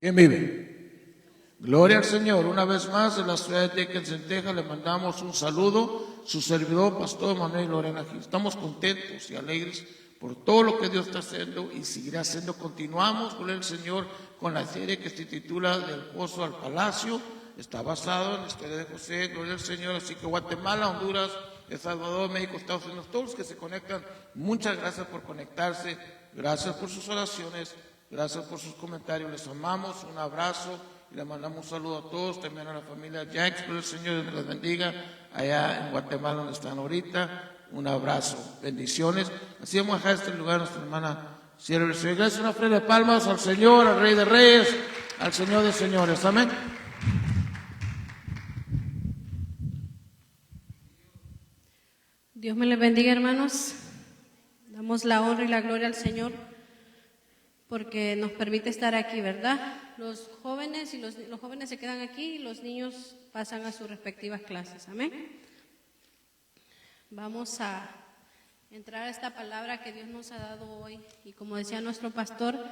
¿Quién vive? Gloria al Señor. Una vez más, en la ciudad de Tequens, en Texas, le mandamos un saludo. Su servidor, Pastor Manuel Lorena Gil. Estamos contentos y alegres por todo lo que Dios está haciendo y seguirá haciendo. Continuamos, gloria al Señor, con la serie que se titula Del Pozo al Palacio. Está basado en la historia de José, gloria al Señor. Así que Guatemala, Honduras, El Salvador, México, Estados Unidos, todos los que se conectan, muchas gracias por conectarse, gracias por sus oraciones, gracias por sus comentarios, les amamos, un abrazo y le mandamos un saludo a todos, también a la familia Jacks, gloria al Señor, Dios les bendiga, allá en Guatemala donde están ahorita, un abrazo, bendiciones. Así vamos a dejar este lugar a nuestra hermana Sierra del Señor. Gracias, una ofrenda de palmas al Señor, al Rey de Reyes, al Señor de Señores, amén. Dios me les bendiga, hermanos. Damos la honra y la gloria al Señor porque nos permite estar aquí, ¿verdad? Los jóvenes se quedan aquí y los niños pasan a sus respectivas clases. Amén. Vamos a entrar a esta palabra que Dios nos ha dado hoy y como decía nuestro pastor,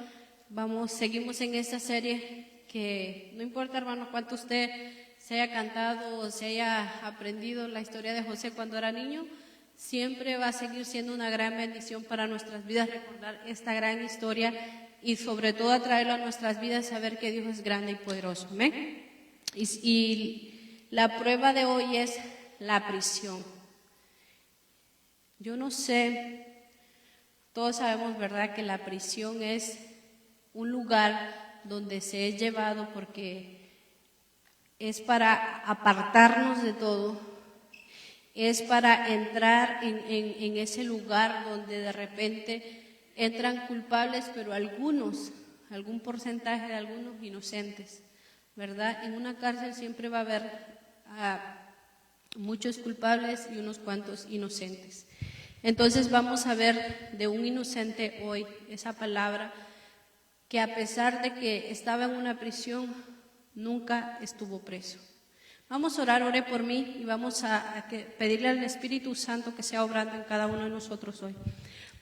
seguimos en esta serie que no importa, hermanos, cuánto usted se haya cantado o se haya aprendido la historia de José cuando era niño, siempre va a seguir siendo una gran bendición para nuestras vidas recordar esta gran historia y sobre todo atraerlo a nuestras vidas, saber que Dios es grande y poderoso. ¿Amén? Y la prueba de hoy es la prisión. Yo no sé, todos sabemos, ¿verdad?, que la prisión es un lugar donde se es llevado porque es para apartarnos de todo. Es para entrar en ese lugar donde de repente entran culpables, pero algún porcentaje de algunos inocentes, ¿verdad? En una cárcel siempre va a haber muchos culpables y unos cuantos inocentes. Entonces vamos a ver de un inocente hoy esa palabra que a pesar de que estaba en una prisión, nunca estuvo preso. Vamos a orar, ore por mí y vamos a pedirle al Espíritu Santo que sea obrando en cada uno de nosotros hoy.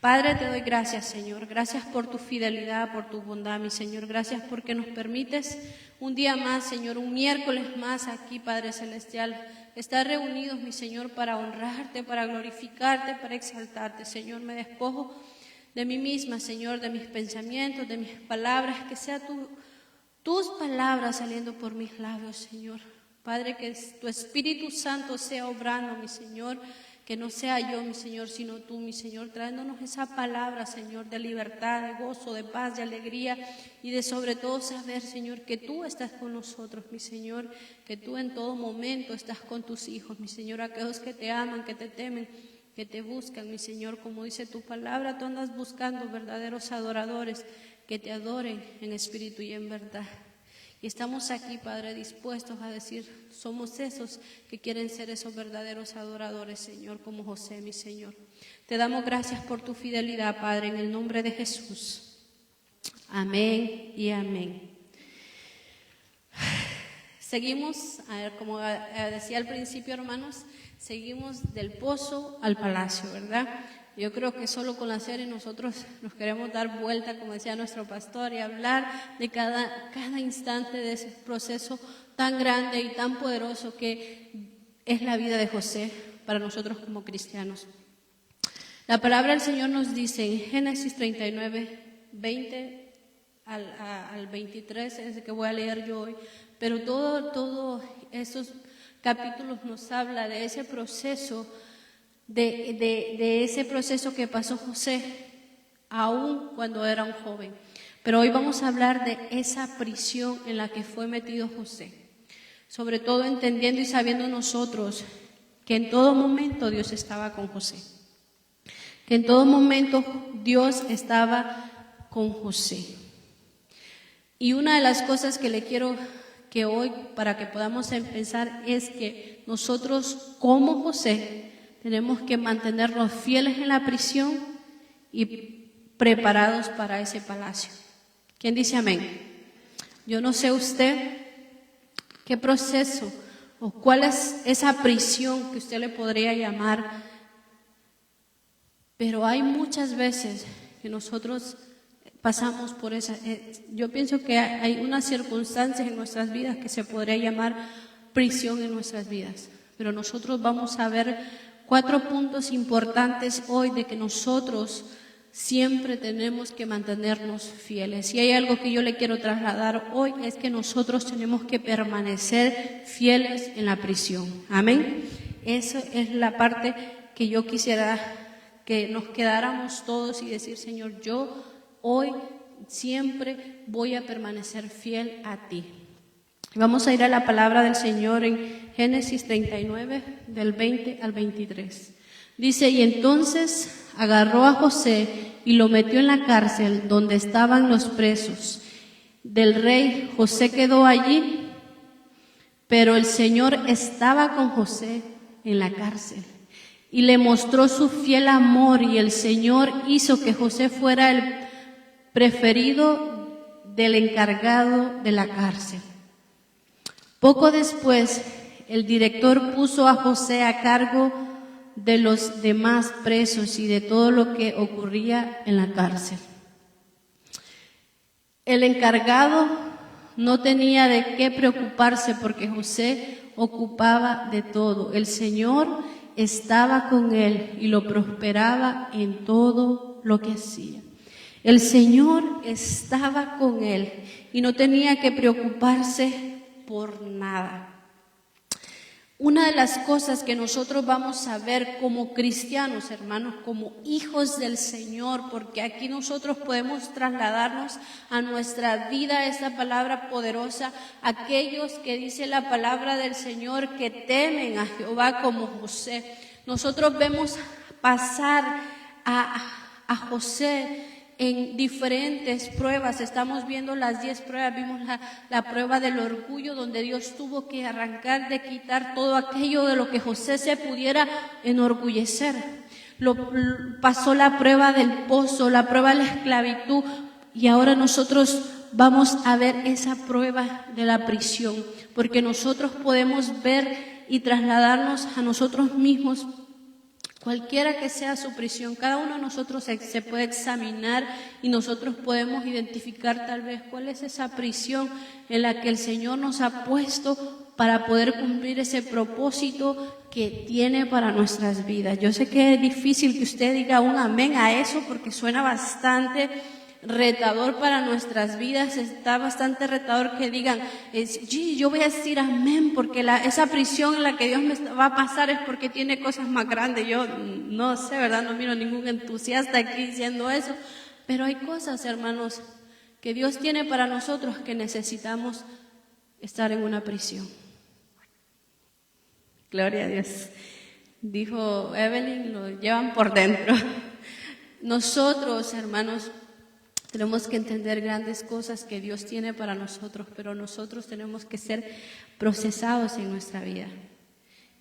Padre, te doy gracias, Señor. Gracias por tu fidelidad, por tu bondad, mi Señor. Gracias porque nos permites un día más, Señor, un miércoles más aquí, Padre Celestial, estar reunidos, mi Señor, para honrarte, para glorificarte, para exaltarte. Señor, me despojo de mí misma, Señor, de mis pensamientos, de mis palabras, que sea tus palabras saliendo por mis labios, Señor. Padre, que tu Espíritu Santo sea obrando, mi Señor, que no sea yo, mi Señor, sino tú, mi Señor, trayéndonos esa palabra, Señor, de libertad, de gozo, de paz, de alegría y de sobre todo saber, Señor, que tú estás con nosotros, mi Señor, que tú en todo momento estás con tus hijos, mi Señor, aquellos que te aman, que te temen, que te buscan, mi Señor, como dice tu palabra, tú andas buscando verdaderos adoradores que te adoren en espíritu y en verdad. Y estamos aquí, Padre, dispuestos a decir, somos esos que quieren ser esos verdaderos adoradores, Señor, como José, mi Señor. Te damos gracias por tu fidelidad, Padre, en el nombre de Jesús. Amén y amén. Seguimos, como decía al principio, hermanos, seguimos del pozo al palacio, ¿verdad? Yo creo que solo con la serie nosotros nos queremos dar vuelta, como decía nuestro pastor, y hablar de cada instante de ese proceso tan grande y tan poderoso que es la vida de José para nosotros como cristianos. La palabra del Señor nos dice en Génesis 39, 20 al 23, es el que voy a leer yo hoy, pero todos esos capítulos nos habla de ese proceso, de ese proceso que pasó José, aún cuando era un joven. Pero hoy vamos a hablar de esa prisión en la que fue metido José. Sobre todo entendiendo y sabiendo nosotros que en todo momento Dios estaba con José. Que en todo momento Dios estaba con José. Y una de las cosas que le quiero que hoy, para que podamos empezar, es que nosotros como José tenemos que mantenernos fieles en la prisión y preparados para ese palacio. ¿Quién dice amén? Yo no sé usted qué proceso o cuál es esa prisión que usted le podría llamar, pero hay muchas veces que nosotros pasamos por esa. Yo pienso que hay unas circunstancias en nuestras vidas que se podría llamar prisión en nuestras vidas. Pero nosotros vamos a ver 4 puntos importantes hoy de que nosotros siempre tenemos que mantenernos fieles. Y hay algo que yo le quiero trasladar hoy, es que nosotros tenemos que permanecer fieles en la prisión. Amén. Esa es la parte que yo quisiera que nos quedáramos todos y decir: Señor, yo hoy siempre voy a permanecer fiel a ti. Vamos a ir a la palabra del Señor en Génesis 39, del 20 al 23. Dice: y entonces agarró a José y lo metió en la cárcel donde estaban los presos del rey. José quedó allí, pero el Señor estaba con José en la cárcel y le mostró su fiel amor, y el Señor hizo que José fuera el preferido del encargado de la cárcel. Poco después, el director puso a José a cargo de los demás presos y de todo lo que ocurría en la cárcel. El encargado no tenía de qué preocuparse porque José ocupaba de todo. El Señor estaba con él y lo prosperaba en todo lo que hacía. El Señor estaba con él y no tenía que preocuparse por nada. Una de las cosas que nosotros vamos a ver como cristianos, hermanos, como hijos del Señor, porque aquí nosotros podemos trasladarnos a nuestra vida esta palabra poderosa, aquellos que dice la palabra del Señor que temen a Jehová como José. Nosotros vemos pasar a José en diferentes pruebas. Estamos viendo las 10 pruebas. Vimos la prueba del orgullo, donde Dios tuvo que arrancar, de quitar todo aquello de lo que José se pudiera enorgullecer. Pasó la prueba del pozo, la prueba de la esclavitud, y ahora nosotros vamos a ver esa prueba de la prisión, porque nosotros podemos ver y trasladarnos a nosotros mismos. Cualquiera que sea su prisión, cada uno de nosotros se puede examinar y nosotros podemos identificar tal vez cuál es esa prisión en la que el Señor nos ha puesto para poder cumplir ese propósito que tiene para nuestras vidas. Yo sé que es difícil que usted diga un amén a eso, porque suena bastante retador para nuestras vidas. Está bastante retador que digan: yo voy a decir amén, porque esa prisión en la que Dios me va a pasar es porque tiene cosas más grandes. Yo no sé, ¿verdad? No miro ningún entusiasta aquí diciendo eso, pero hay cosas, hermanos, que Dios tiene para nosotros que necesitamos estar en una prisión. Gloria a Dios. Dijo Evelyn, lo llevan por dentro. Nosotros, hermanos, tenemos que entender grandes cosas que Dios tiene para nosotros, pero nosotros tenemos que ser procesados en nuestra vida.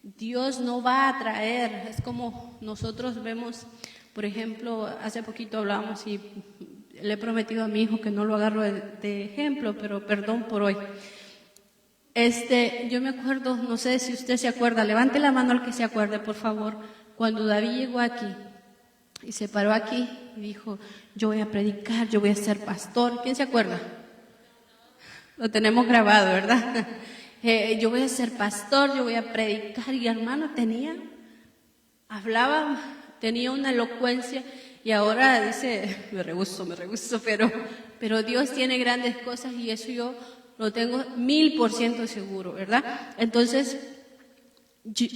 Dios no va a traer, es como nosotros vemos, por ejemplo, hace poquito hablábamos y le he prometido a mi hijo que no lo agarro de ejemplo, pero perdón por hoy. Yo me acuerdo, no sé si usted se acuerda, levante la mano al que se acuerde, por favor, cuando David llegó aquí y se paró aquí y dijo: yo voy a predicar, yo voy a ser pastor. ¿Quién se acuerda? Lo tenemos grabado, ¿verdad? Yo voy a ser pastor, yo voy a predicar. Y hermano, hablaba, tenía una elocuencia, y ahora dice: me rehuso, pero Dios tiene grandes cosas, y eso yo lo tengo 1000% seguro, ¿verdad? Entonces,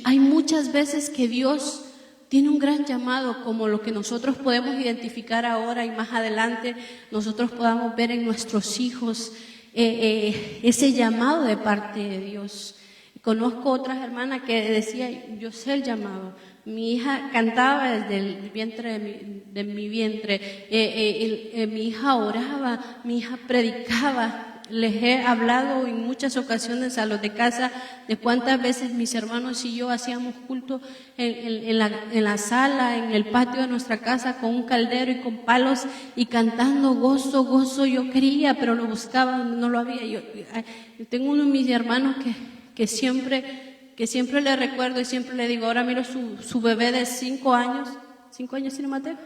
hay muchas veces que Dios tiene un gran llamado, como lo que nosotros podemos identificar ahora, y más adelante nosotros podamos ver en nuestros hijos ese llamado de parte de Dios. Conozco otras hermanas que decían: yo sé el llamado. Mi hija cantaba desde el vientre de mi vientre, mi hija oraba, mi hija predicaba. Les he hablado en muchas ocasiones a los de casa de cuántas veces mis hermanos y yo hacíamos culto en la sala, en el patio de nuestra casa, con un caldero y con palos, y cantando gozo, gozo. Yo quería, pero lo buscaba, no lo había. Yo tengo uno de mis hermanos que siempre le recuerdo y siempre le digo, ahora miro su bebé de 5 años. ¿5 años tiene Mateo?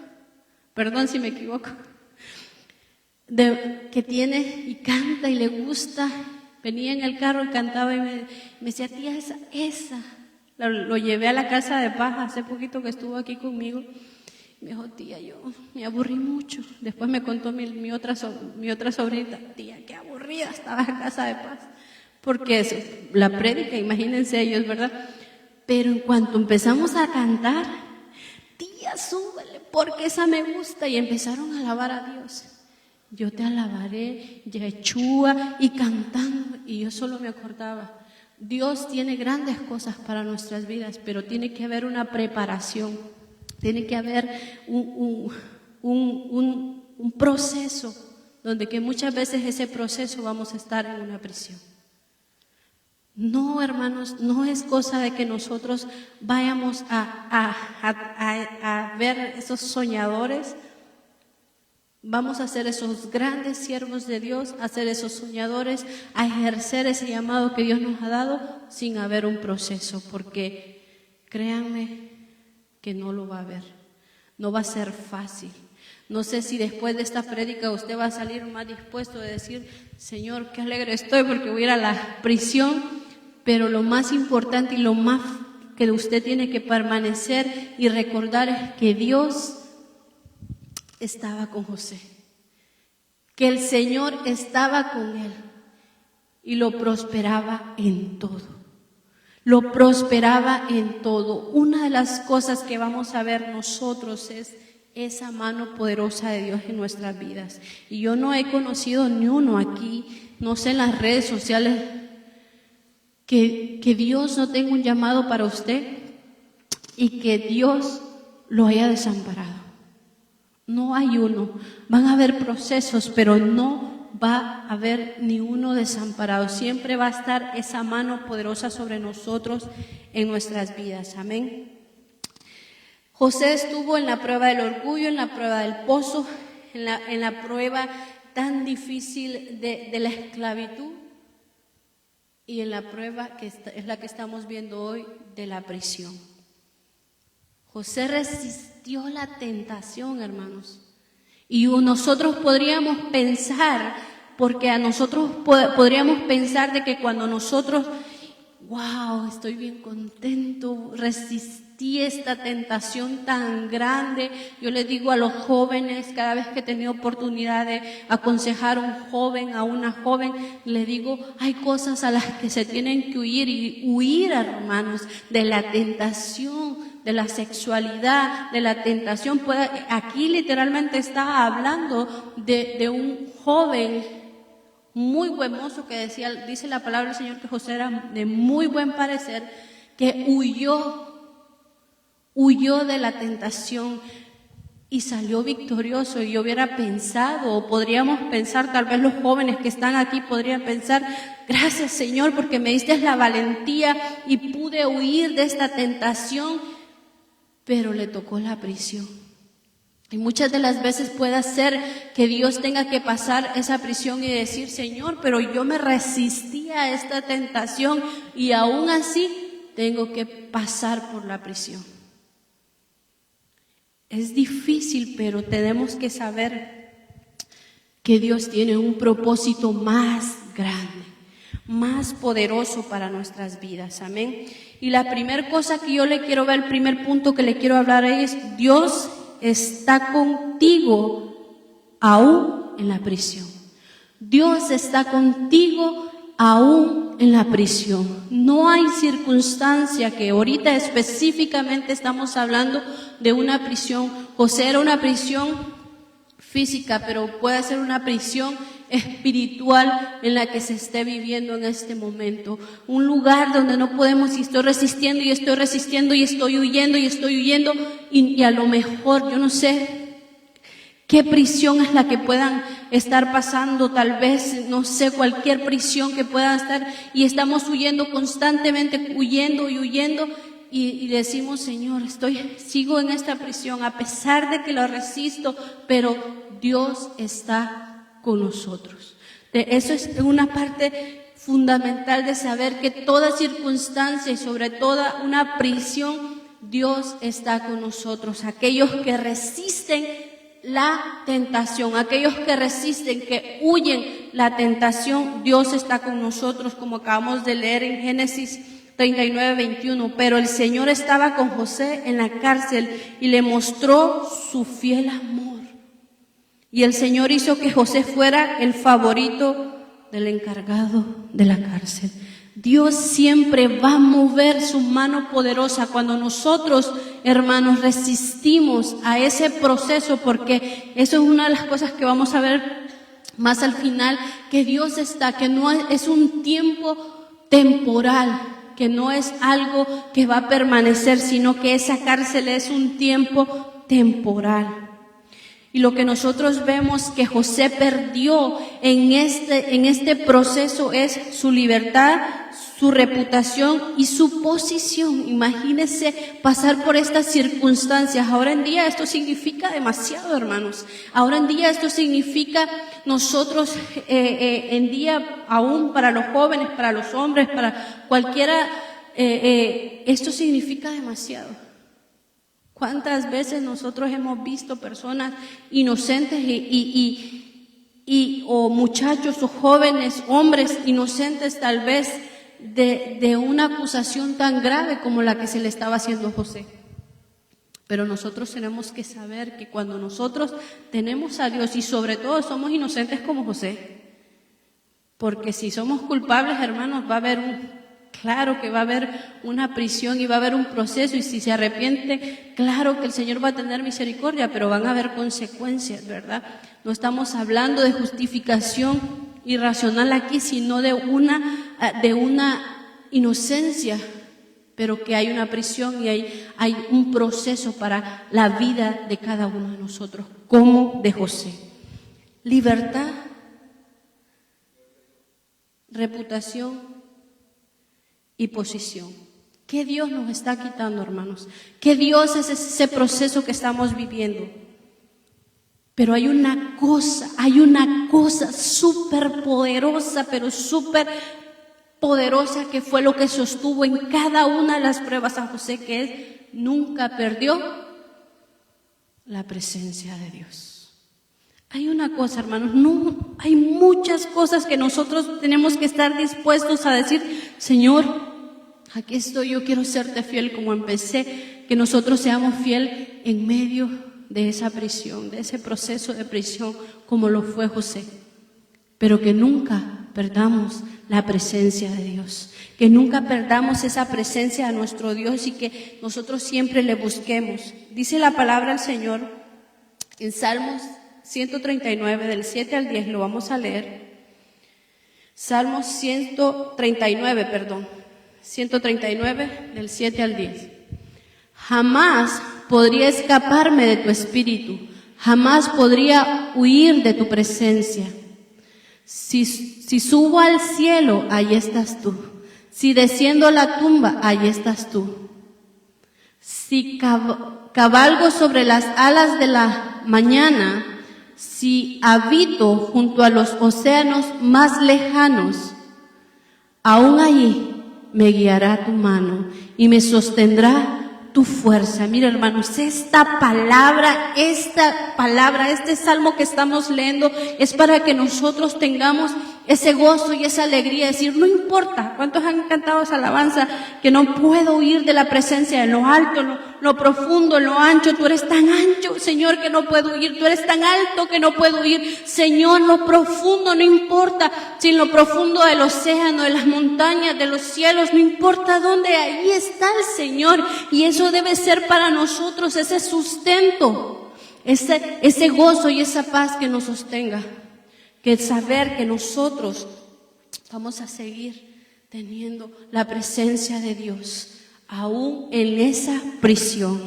Perdón si me equivoco. que tiene y canta y le gusta. Venía en el carro y cantaba y me decía, tía, esa. Lo llevé a la casa de paz hace poquito que estuvo aquí conmigo. Me dijo, tía, yo me aburrí mucho. Después me contó mi otra sobrinita, tía, qué aburrida estaba en casa de paz. Porque eso, la prédica, imagínense ellos, ¿verdad? Pero en cuanto empezamos a cantar, tía, súbele, porque esa me gusta. Y empezaron a alabar a Dios. Yo te alabaré, Yeshua, y cantando. Y yo solo me acordaba, Dios tiene grandes cosas para nuestras vidas, pero tiene que haber una preparación, tiene que haber un proceso, donde que muchas veces ese proceso vamos a estar en una prisión. No, hermanos, no es cosa de que nosotros vayamos a ver esos soñadores. Vamos a ser esos grandes siervos de Dios, a ser esos soñadores, a ejercer ese llamado que Dios nos ha dado sin haber un proceso, porque créanme que no lo va a haber, no va a ser fácil. No sé si después de esta prédica usted va a salir más dispuesto de decir, Señor, qué alegre estoy porque voy a ir a la prisión, pero lo más importante y lo más que usted tiene que permanecer y recordar es que Dios estaba con José, que el Señor estaba con él y lo prosperaba en todo. Lo prosperaba en todo. Una de las cosas que vamos a ver nosotros es esa mano poderosa de Dios en nuestras vidas. Y yo no he conocido ni uno aquí, no sé en las redes sociales, que Dios no tenga un llamado para usted y que Dios lo haya desamparado. No hay uno. Van a haber procesos, pero no va a haber ni uno desamparado. Siempre va a estar esa mano poderosa sobre nosotros en nuestras vidas. Amén. José estuvo en la prueba del orgullo, en la prueba del pozo, en la prueba tan difícil de la esclavitud y en la prueba que es la que estamos viendo hoy de la prisión. José resistió la tentación, hermanos. Y nosotros podríamos pensar, porque a nosotros podríamos pensar de que cuando nosotros, wow, estoy bien contento, resistí esta tentación tan grande. Yo les digo a los jóvenes, cada vez que he tenido oportunidad de aconsejar a un joven, a una joven, les digo, hay cosas a las que se tienen que huir, hermanos, de la tentación, de la sexualidad, de la tentación. Aquí literalmente está hablando de un joven muy buen mozo que dice la palabra del Señor que José era de muy buen parecer, que huyó de la tentación y salió victorioso. Y yo hubiera pensado, o podríamos pensar, tal vez los jóvenes que están aquí podrían pensar, gracias Señor porque me diste la valentía y pude huir de esta tentación, pero le tocó la prisión. Y muchas de las veces puede ser que Dios tenga que pasar esa prisión y decir, Señor, pero yo me resistí a esta tentación y aún así tengo que pasar por la prisión. Es difícil, pero tenemos que saber que Dios tiene un propósito más grande, más poderoso para nuestras vidas. Amén. Y la primera cosa que yo le quiero ver, el primer punto que le quiero hablar es, Dios está contigo aún en la prisión. Dios está contigo aún en la prisión. No hay circunstancia que ahorita específicamente estamos hablando de una prisión. José era una prisión física, pero puede ser una prisión espiritual en la que se esté viviendo en este momento. Un lugar donde no podemos, y estoy resistiendo y estoy resistiendo y estoy huyendo y a lo mejor, yo no sé qué prisión es la que puedan estar pasando, tal vez, no sé, cualquier prisión que puedan estar y estamos huyendo constantemente, huyendo y decimos, Señor, sigo en esta prisión a pesar de que lo resisto, pero Dios está con nosotros. Eso es una parte fundamental de saber que toda circunstancia y sobre toda una prisión, Dios está con nosotros. Aquellos que resisten la tentación. Aquellos que resisten, que huyen la tentación, Dios está con nosotros, como acabamos de leer en Génesis 39:21. Pero el Señor estaba con José en la cárcel y le mostró su fiel amor. Y el Señor hizo que José fuera el favorito del encargado de la cárcel. Dios siempre va a mover su mano poderosa cuando nosotros, hermanos, resistimos a ese proceso, porque eso es una de las cosas que vamos a ver más al final, que Dios está, que no es un tiempo temporal, que no es algo que va a permanecer, sino que esa cárcel es un tiempo temporal. Y lo que nosotros vemos que José perdió en este proceso es su libertad, su reputación y su posición. Imagínense pasar por estas circunstancias. Ahora en día esto significa demasiado, hermanos. Ahora en día esto significa nosotros, en día aún para los jóvenes, para los hombres, para cualquiera, esto significa demasiado. ¿Cuántas veces nosotros hemos visto personas inocentes o muchachos o jóvenes, hombres inocentes tal vez de una acusación tan grave como la que se le estaba haciendo a José? Pero nosotros tenemos que saber que cuando nosotros tenemos a Dios y sobre todo somos inocentes como José, porque si somos culpables, hermanos, claro que va a haber una prisión y va a haber un proceso, y si se arrepiente, claro que el Señor va a tener misericordia, pero van a haber consecuencias, ¿verdad? No estamos hablando de justificación irracional aquí, sino de una inocencia, pero que hay una prisión y hay un proceso para la vida de cada uno de nosotros, como de José. Libertad, reputación y posición. ¿Qué Dios nos está quitando, hermanos? ¿Qué Dios es ese proceso que estamos viviendo? Pero hay una cosa súper poderosa, pero súper poderosa, que fue lo que sostuvo en cada una de las pruebas a José, que es: nunca perdió la presencia de Dios. Hay una cosa, hermanos, hay muchas cosas que nosotros tenemos que estar dispuestos a decir: Señor, aquí estoy, yo quiero serte fiel como empecé, que nosotros seamos fiel en medio de esa prisión, de ese proceso de prisión, como lo fue José, pero que nunca perdamos la presencia de Dios, que nunca perdamos esa presencia de nuestro Dios y que nosotros siempre le busquemos. Dice la palabra del Señor en Salmos 139, del 7 al 10, lo vamos a leer. Salmos 139, del 7 al 10. Jamás podría escaparme de tu espíritu, jamás podría huir de tu presencia. Si subo al cielo, ahí estás tú. Si desciendo a la tumba, ahí estás tú. Si cabalgo sobre las alas de la mañana, si habito junto a los océanos más lejanos, aún allí me guiará tu mano y me sostendrá tu fuerza. Mira, hermanos, este salmo que estamos leyendo es para que nosotros tengamos ese gozo y esa alegría, decir: no importa, ¿cuántos han cantado esa alabanza? Que no puedo huir de la presencia, de lo alto, lo profundo, lo ancho. Tú eres tan ancho, Señor, que no puedo huir. Tú eres tan alto que no puedo huir. Señor, lo profundo, no importa si en lo profundo del océano, de las montañas, de los cielos, no importa dónde, ahí está el Señor. Y eso debe ser para nosotros ese sustento, ese gozo y esa paz que nos sostenga. Que saber que nosotros vamos a seguir teniendo la presencia de Dios, aún en esa prisión.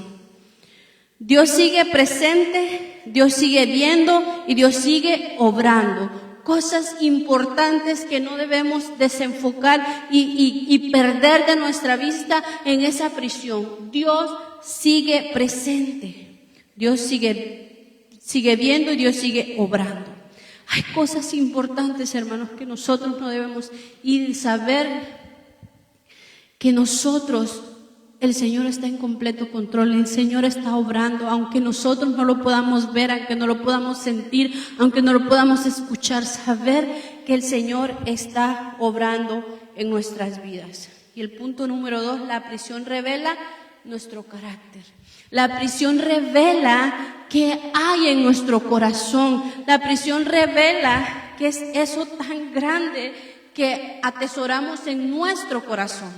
Dios sigue presente, Dios sigue viendo y Dios sigue obrando. Cosas importantes que no debemos desenfocar y perder de nuestra vista en esa prisión. Dios sigue presente, Dios sigue viendo y Dios sigue obrando. Hay cosas importantes, hermanos, que nosotros no debemos ir y saber que nosotros el Señor está en completo control, el Señor está obrando, aunque nosotros no lo podamos ver, aunque no lo podamos sentir, aunque no lo podamos escuchar, saber que el Señor está obrando en nuestras vidas. Y el punto número 2, la prisión revela nuestro carácter. La prisión revela qué hay en nuestro corazón. La prisión revela qué es eso tan grande que atesoramos en nuestro corazón.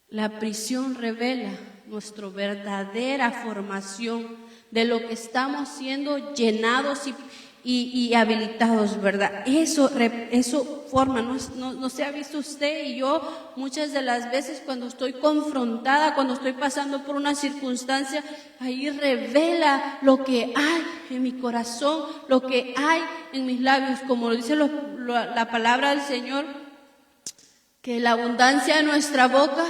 La prisión revela nuestra verdadera formación de lo que estamos siendo llenados y habilitados, ¿verdad? Eso forma, no se ha visto usted y yo muchas de las veces cuando estoy confrontada, cuando estoy pasando por una circunstancia, ahí revela lo que hay en mi corazón, lo que hay en mis labios, como lo dice la palabra del Señor, que la abundancia de nuestra boca,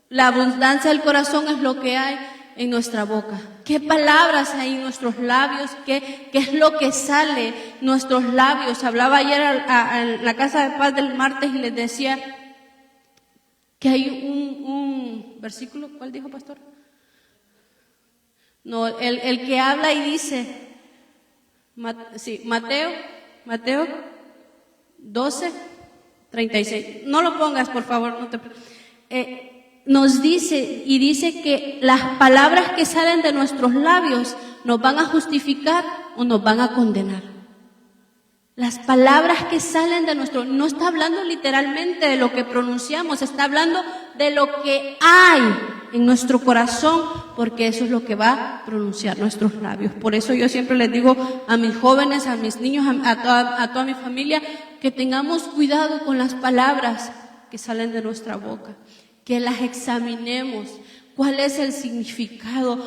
la abundancia del corazón es lo que hay en nuestra boca. ¿Qué palabras hay en nuestros labios? ¿Qué es lo que sale en nuestros labios? Hablaba ayer en la Casa de Paz del martes y les decía que hay un versículo. ¿Cuál dijo, pastor? No, el que habla y dice, Mateo 12:36. No lo pongas, por favor. Nos dice y dice que las palabras que salen de nuestros labios nos van a justificar o nos van a condenar. Las palabras que salen de no está hablando literalmente de lo que pronunciamos, está hablando de lo que hay en nuestro corazón, porque eso es lo que va a pronunciar nuestros labios. Por eso yo siempre les digo a mis jóvenes, a mis niños, a toda mi familia, que tengamos cuidado con las palabras que salen de nuestra boca, que las examinemos, cuál es el significado,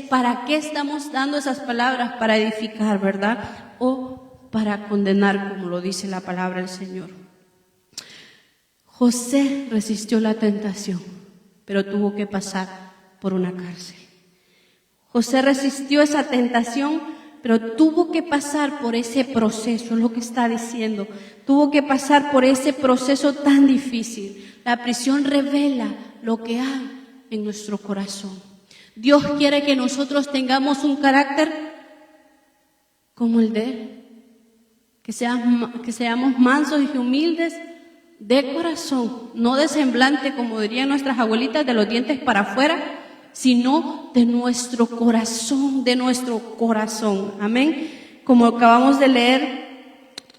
para qué estamos dando esas palabras, para edificar, ¿verdad? O para condenar, como lo dice la palabra del Señor. José resistió la tentación, pero tuvo que pasar por una cárcel. José resistió esa tentación, pero tuvo que pasar por ese proceso, es lo que está diciendo. Tuvo que pasar por ese proceso tan difícil. La prisión revela lo que hay en nuestro corazón. Dios quiere que nosotros tengamos un carácter como el de Él. Que seamos mansos y humildes de corazón, no de semblante, como dirían nuestras abuelitas, de los dientes para afuera, sino de nuestro corazón, Amén. Como acabamos de leer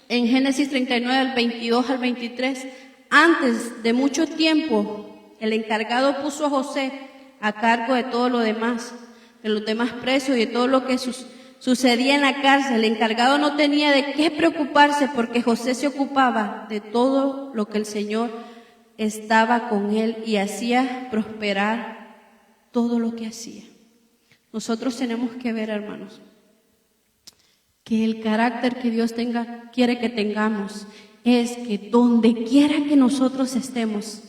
en Génesis 39, al 22 al 23, antes de mucho tiempo, el encargado puso a José a cargo de todo lo demás, de los demás presos y de todo lo que sucedía en la cárcel. El encargado no tenía de qué preocuparse porque José se ocupaba de todo lo que el Señor estaba con él y hacía prosperar todo lo que hacía. Nosotros tenemos que ver, hermanos, que el carácter que Dios quiere que tengamos es que donde quiera que nosotros estemos,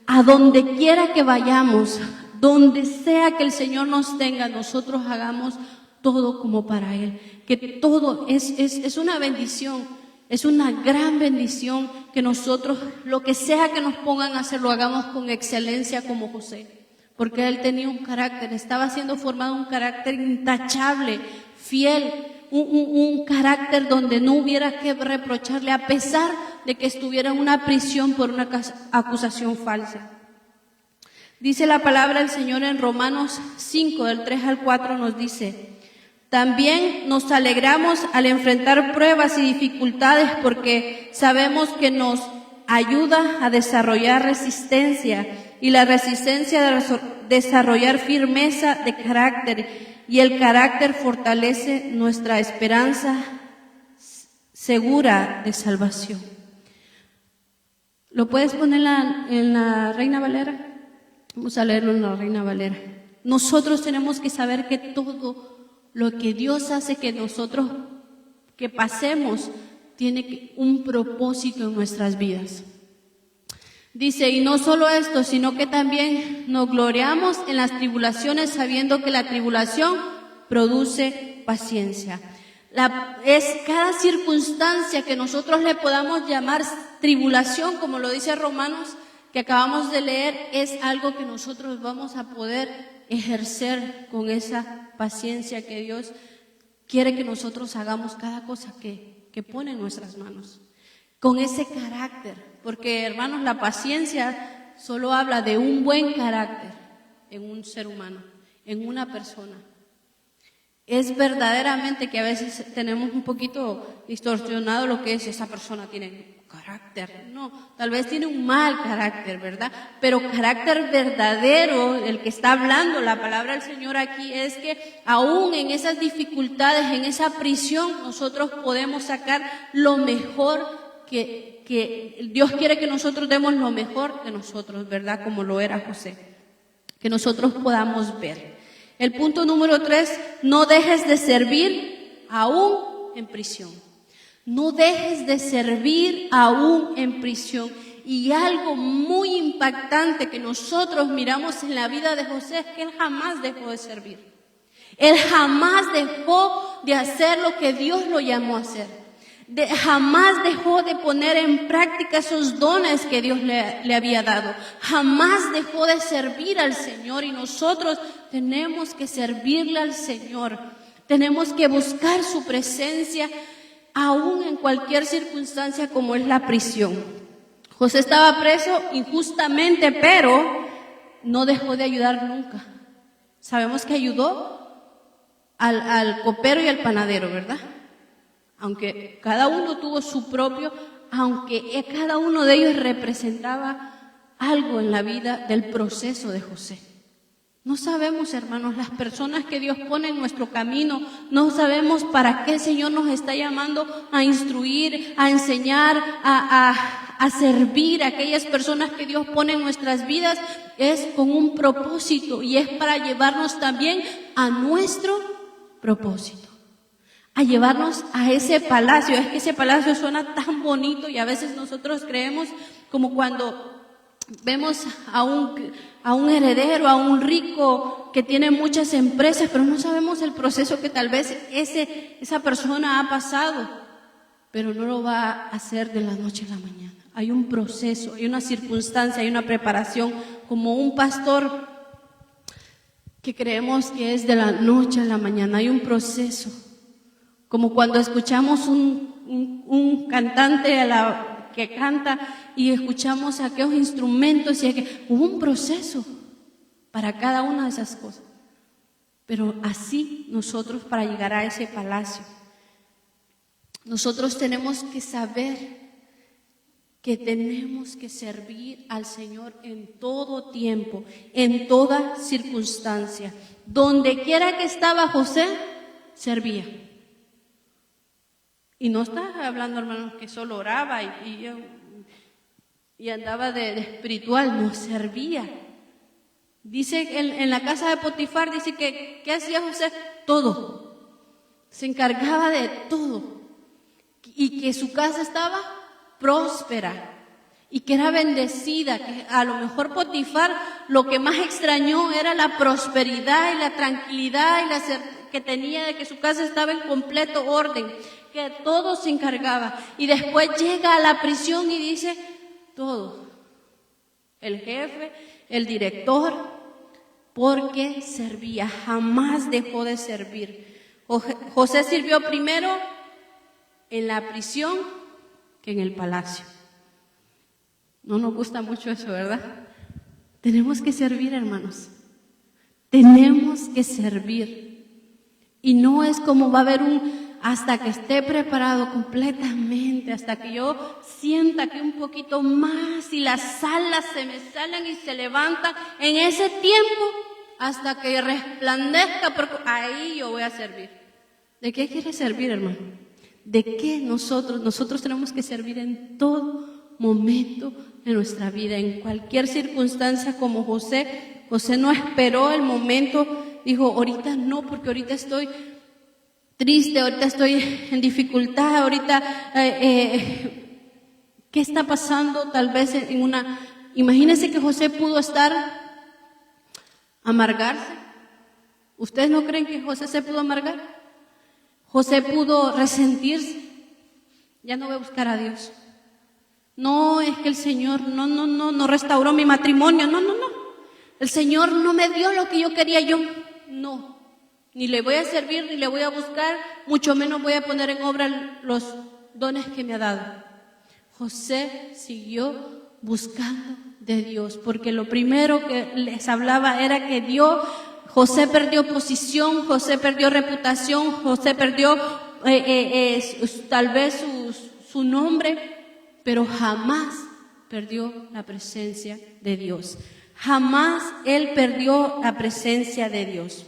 a donde quiera que vayamos, donde sea que el Señor nos tenga, nosotros hagamos todo como para Él. Que todo es una bendición, es una gran bendición que nosotros, lo que sea que nos pongan a hacer, lo hagamos con excelencia como José. Porque él tenía un carácter, estaba siendo formado un carácter intachable, fiel, un carácter donde no hubiera que reprocharle a pesar de que estuviera en una prisión por una acusación falsa. Dice la palabra del Señor en Romanos 5, del 3 al 4 nos dice: también nos alegramos al enfrentar pruebas y dificultades porque sabemos que nos ayuda a desarrollar resistencia y la resistencia a desarrollar firmeza de carácter y el carácter fortalece nuestra esperanza segura de salvación. ¿Lo puedes poner en la Reina Valera? Vamos a leerlo en la Reina Valera. Nosotros tenemos que saber que todo lo que Dios hace que nosotros que pasemos tiene un propósito en nuestras vidas. Dice, y no solo esto, sino que también nos gloriamos en las tribulaciones sabiendo que la tribulación produce paciencia. Es cada circunstancia que nosotros le podamos llamar tribulación, como lo dice Romanos, que acabamos de leer, es algo que nosotros vamos a poder ejercer con esa paciencia que Dios quiere que nosotros hagamos cada cosa que pone en nuestras manos. Con ese carácter, porque hermanos, la paciencia solo habla de un buen carácter en un ser humano, en una persona. Es verdaderamente que a veces tenemos un poquito distorsionado lo que es esa persona tiene carácter. No, tal vez tiene un mal carácter, ¿verdad? Pero carácter verdadero, el que está hablando la palabra del Señor aquí, es que aún en esas dificultades, en esa prisión, nosotros podemos sacar lo mejor que Dios quiere que nosotros demos lo mejor de nosotros, ¿verdad? Como lo era José. Que nosotros podamos ver. El punto número 3, no dejes de servir aún en prisión. No dejes de servir aún en prisión. Y algo muy impactante que nosotros miramos en la vida de José es que él jamás dejó de servir. Él jamás dejó de hacer lo que Dios lo llamó a hacer. Jamás dejó de poner en práctica esos dones que Dios le había dado. Jamás dejó de servir al Señor, y nosotros tenemos que servirle al Señor. Tenemos que buscar su presencia aún en cualquier circunstancia como es la prisión. José estaba preso injustamente, pero no dejó de ayudar nunca. Sabemos que ayudó al copero y al panadero, ¿verdad? Aunque cada uno tuvo su propio, aunque cada uno de ellos representaba algo en la vida del proceso de José. No sabemos, hermanos, las personas que Dios pone en nuestro camino, no sabemos para qué el Señor nos está llamando a instruir, a enseñar, a servir a aquellas personas que Dios pone en nuestras vidas. Es con un propósito, y es para llevarnos también a nuestro propósito. A llevarnos a ese palacio. Es que ese palacio suena tan bonito, y a veces nosotros creemos como cuando vemos a un heredero, a un rico que tiene muchas empresas, pero no sabemos el proceso que tal vez esa persona ha pasado, pero no lo va a hacer de la noche a la mañana. Hay un proceso, hay una circunstancia, hay una preparación, como un pastor que creemos que es de la noche a la mañana. Hay un proceso. Como cuando escuchamos un cantante que canta y escuchamos aquellos instrumentos, y hubo un proceso para cada una de esas cosas. Pero así nosotros, para llegar a ese palacio, nosotros tenemos que saber que tenemos que servir al Señor en todo tiempo, en toda circunstancia. Donde quiera que estaba José, servía. Y no está hablando, hermanos, que solo oraba y andaba de espiritual, no, servía. Dice en la casa de Potifar, dice que ¿qué hacía José? Todo. Se encargaba de todo. Y que su casa estaba próspera y que era bendecida. Que a lo mejor Potifar lo que más extrañó era la prosperidad y la tranquilidad y la que tenía de que su casa estaba en completo orden, que todo se encargaba. Y después llega a la prisión y dice todo. El jefe, el director, porque servía, jamás dejó de servir. José sirvió primero en la prisión que en el palacio. No nos gusta mucho eso, ¿verdad? Tenemos que servir, hermanos. Tenemos que servir. Y no es como va a haber hasta que esté preparado completamente, hasta que yo sienta que un poquito más y las alas se me salen y se levantan, en ese tiempo, hasta que resplandezca, porque ahí yo voy a servir. ¿De qué quiere servir, hermano? ¿De qué nosotros tenemos que servir en todo momento de nuestra vida, en cualquier circunstancia? Como José no esperó el momento, dijo, ahorita no, porque ahorita estoy triste, ahorita estoy en dificultad, ahorita, ¿qué está pasando? Tal vez imagínense que José pudo amargarse. ¿Ustedes no creen que José se pudo amargar? José pudo resentirse. Ya no voy a buscar a Dios. No, es que el Señor no restauró mi matrimonio. No. El Señor no me dio lo que yo quería. Yo no. Ni le voy a servir, ni le voy a buscar, mucho menos voy a poner en obra los dones que me ha dado. José siguió buscando de Dios, porque lo primero que les hablaba era que José perdió posición, José perdió reputación, José perdió tal vez su nombre, pero jamás perdió la presencia de Dios. Jamás él perdió la presencia de Dios.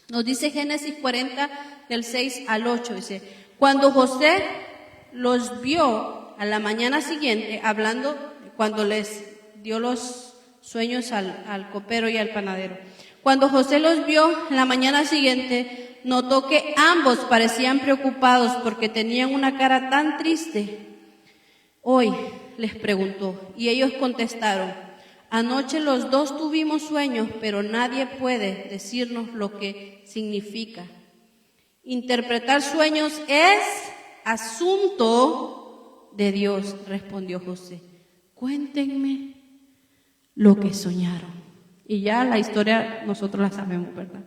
Nos dice Génesis 40, del 6 al 8, dice, cuando José los vio a la mañana siguiente, hablando cuando les dio los sueños al copero y al panadero. Cuando José los vio a la mañana siguiente, notó que ambos parecían preocupados porque tenían una cara tan triste. Hoy les preguntó, y ellos contestaron, anoche los dos tuvimos sueños, pero nadie puede decirnos lo que significa. Interpretar sueños es asunto de Dios, respondió José. Cuéntenme lo que soñaron. Y ya la historia nosotros la sabemos, ¿verdad?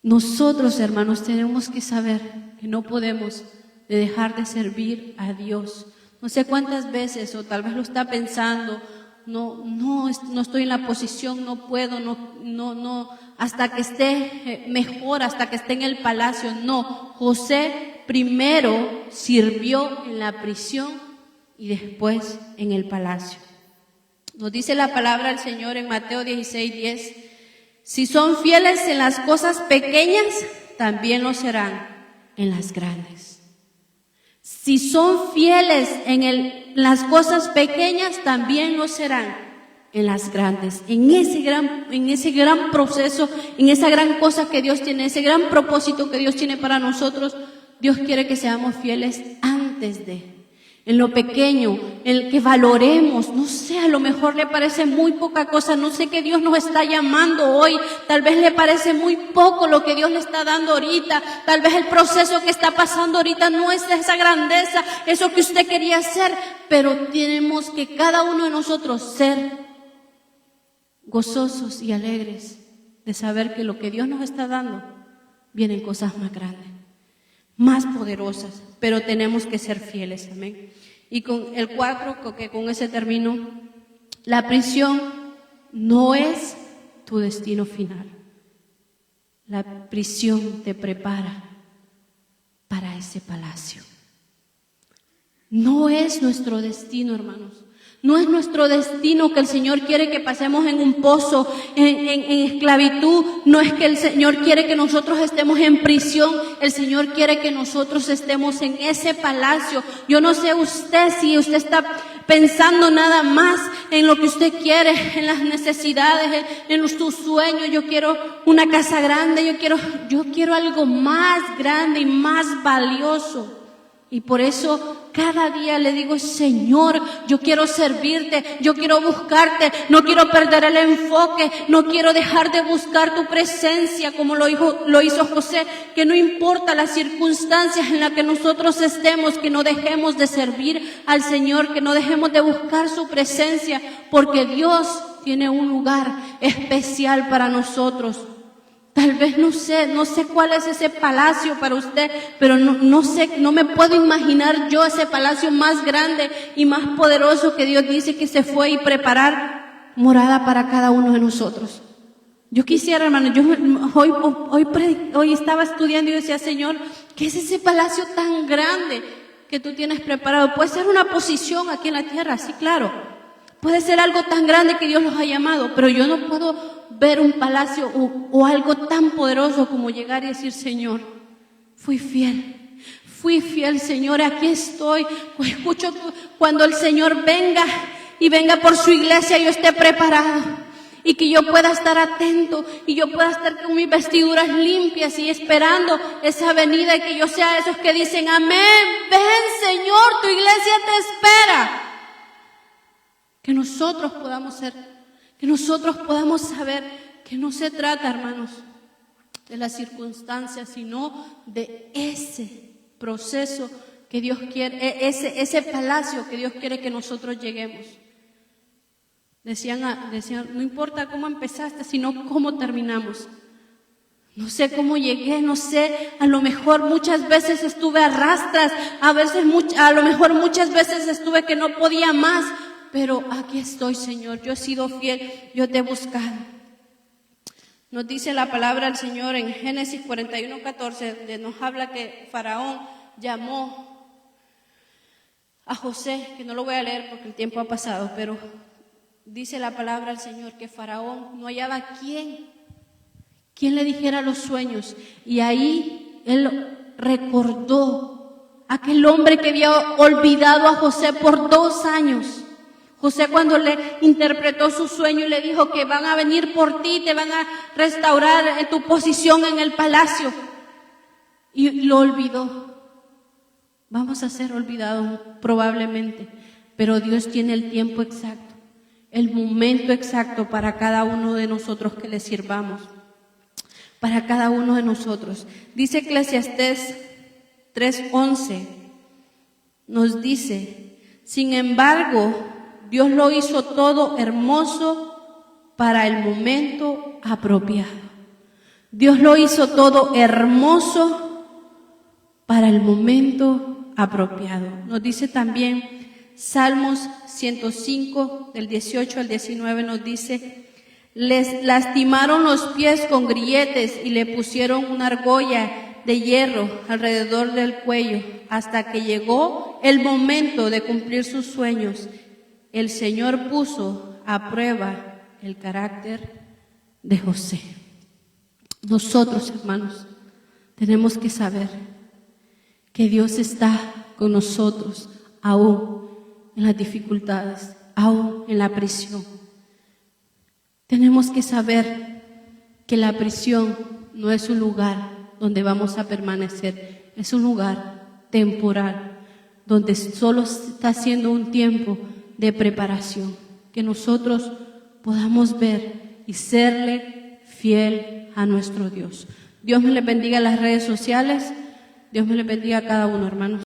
Nosotros, hermanos, tenemos que saber que no podemos dejar de servir a Dios. No sé cuántas veces, o tal vez lo está pensando, no estoy en la posición, no puedo, no, hasta que esté mejor, hasta que esté en el palacio. No, José primero sirvió en la prisión y después en el palacio. Nos dice la palabra del Señor en Mateo 16:10, si son fieles en las cosas pequeñas, también lo serán en las grandes. Si son fieles en las cosas pequeñas, también lo serán en las grandes. En ese gran proceso, en esa gran cosa que Dios tiene, ese gran propósito que Dios tiene para nosotros, Dios quiere que seamos fieles antes de. En lo pequeño, en que valoremos, no sé, a lo mejor le parece muy poca cosa, no sé qué Dios nos está llamando hoy, tal vez le parece muy poco lo que Dios le está dando ahorita, tal vez el proceso que está pasando ahorita no es de esa grandeza, eso que usted quería hacer, pero tenemos que cada uno de nosotros ser gozosos y alegres de saber que lo que Dios nos está dando, vienen cosas más grandes, más poderosas, pero tenemos que ser fieles, amén. Y con el 4, que con ese termino, la prisión no es tu destino final. La prisión te prepara para ese palacio. No es nuestro destino, hermanos. No es nuestro destino que el Señor quiere que pasemos en un pozo, en esclavitud. No es que el Señor quiere que nosotros estemos en prisión. El Señor quiere que nosotros estemos en ese palacio. Yo no sé usted si usted está pensando nada más en lo que usted quiere, en las necesidades, en sus sueños. Yo quiero una casa grande, yo quiero algo más grande y más valioso. Y por eso cada día le digo, Señor, yo quiero servirte, yo quiero buscarte, no quiero perder el enfoque, no quiero dejar de buscar tu presencia como lo hizo José, que no importa las circunstancias en las que nosotros estemos, que no dejemos de servir al Señor, que no dejemos de buscar su presencia, porque Dios tiene un lugar especial para nosotros. Tal vez no sé cuál es ese palacio para usted, pero no sé, no me puedo imaginar yo ese palacio más grande y más poderoso que Dios dice que se fue y preparar morada para cada uno de nosotros. Yo quisiera, hermano, hoy estaba estudiando y decía, Señor, ¿qué es ese palacio tan grande que tú tienes preparado? Puede ser una posición aquí en la tierra, sí, claro. Puede ser algo tan grande que Dios los ha llamado, pero yo no puedo ver un palacio o algo tan poderoso como llegar y decir, Señor, fui fiel, Señor, aquí estoy. Escucho cuando el Señor venga por su iglesia, yo esté preparado y que yo pueda estar atento y yo pueda estar con mis vestiduras limpias y esperando esa venida y que yo sea esos que dicen, amén, ven Señor, tu iglesia te espera. Que nosotros podamos ser, que nosotros podamos saber que no se trata, hermanos, de las circunstancias, sino de ese proceso que Dios quiere, ese palacio que Dios quiere que nosotros lleguemos. Decían, no importa cómo empezaste, sino cómo terminamos. No sé cómo llegué, no sé, a lo mejor muchas veces estuve a rastras, a lo mejor muchas veces estuve que no podía más, pero aquí estoy, Señor, yo he sido fiel, yo te he buscado. Nos dice la palabra del Señor en Génesis 41:14, donde nos habla que Faraón llamó a José, que no lo voy a leer porque el tiempo ha pasado, pero dice la palabra del Señor que Faraón no hallaba quién le dijera los sueños, y ahí él recordó a aquel hombre que había olvidado a José por 2 años. José, cuando le interpretó su sueño y le dijo que van a venir por ti, te van a restaurar en tu posición en el palacio, y lo olvidó. Vamos a ser olvidados probablemente, pero Dios tiene el tiempo exacto, el momento exacto para cada uno de nosotros que le sirvamos. Para cada uno de nosotros. Dice Eclesiastés 3:11, nos dice: sin embargo, Dios lo hizo todo hermoso para el momento apropiado. Dios lo hizo todo hermoso para el momento apropiado. Nos dice también Salmos 105, del 18 al 19, nos dice: les lastimaron los pies con grilletes y le pusieron una argolla de hierro alrededor del cuello hasta que llegó el momento de cumplir sus sueños. El Señor puso a prueba el carácter de José. Nosotros, hermanos, tenemos que saber que Dios está con nosotros aún en las dificultades, aún en la prisión. Tenemos que saber que la prisión no es un lugar donde vamos a permanecer, es un lugar temporal, donde solo está siendo un tiempo de preparación, que nosotros podamos ver y serle fiel a nuestro Dios. Dios me les bendiga en las redes sociales, Dios me les bendiga a cada uno, hermanos.